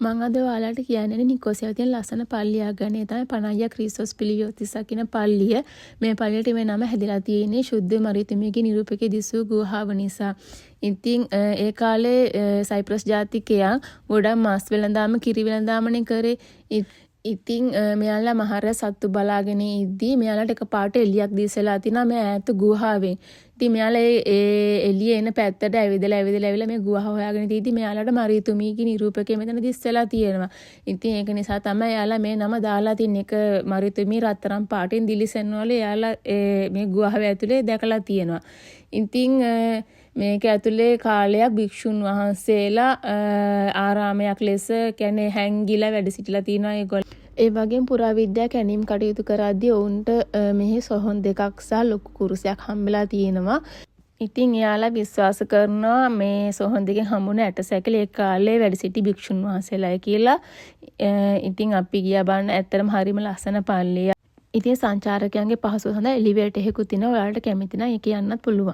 මම අද ඔයාලට කියන්නේ නිකෝසියාවේ තියෙන ලස්සන පල්ලියක් ගැන. ඒ තමයි පනයියා ක්‍රිස්තෝස් පිලියෝතිසා කියන පල්ලිය. මේ පල්ලියට මේ නම හැදිලා තියෙන්නේ ශුද්ධ මරියතුමියගේ නිරූපකයේ දිසූ ගුහාව නිසා. ඉතින් ඒ කාලේ සයිප්‍රස් ජාතිකයන් ගොඩක් මස් වෙළඳාම කිරි වෙළඳාමනේ කරේ. ඉතින් මෙයාලා මහර සත්තු බලාගෙන ඉද්දී මෙයාලට එකපාරට එළියක් දිස්සලා තිනා මේ ඈත ගුහාවෙන්. ඉතින් මෙයාලා ඒ එළිය එන පැත්තට ඇවිදලා මේ ගුහාව හොයාගෙන ඉද්දී මෙයාලට මරියතුමියගේ නිරූපකය මෙතන දිස්සලා තියෙනවා. ඉතින් ඒක නිසා තමයි එයාලා මේ නම දාලා තින්නේ. එක මරියතුමිය රත්තරන් පාටින් දිලිසෙනවල එයාලා මේ ගුහාව ඇතුලේ දැකලා තියෙනවා. ඉතින් මේක ඇතුලේ කාලයක් භික්ෂුන් වහන්සේලා ආරාමයක් ලෙස කියන්නේ හැංගිලා වැඩ සිටිලා තියෙනවා ඒගොල්ලෝ. ඒ වගේම පුරාවිද්‍යා කැණීම් කටයුතු කරද්දී ඔවුන්ට මෙහි සොහොන් දෙකක් සහ ලොකු කුරුසයක් හම්බෙලා තියෙනවා. ඉතින් එයාලා විශ්වාස කරනවා මේ සොහොන් දෙකෙන් හම්බුන ඇටසැකිලි ඒ කාලේ වැඩ සිටි භික්ෂුන් වහන්සේලායි කියලා. ඉතින් අපි ගියා බලන්න ඇත්තටම හරිම ලස්සන පල්ලියක්. ඉතින් සංචාරකයන්ගේ පහසුව සඳහා එලිවේටර් එකකුත් තියෙනවා. ඔයාලට කැමති නම් ඒක යන්නත් පුළුවන්.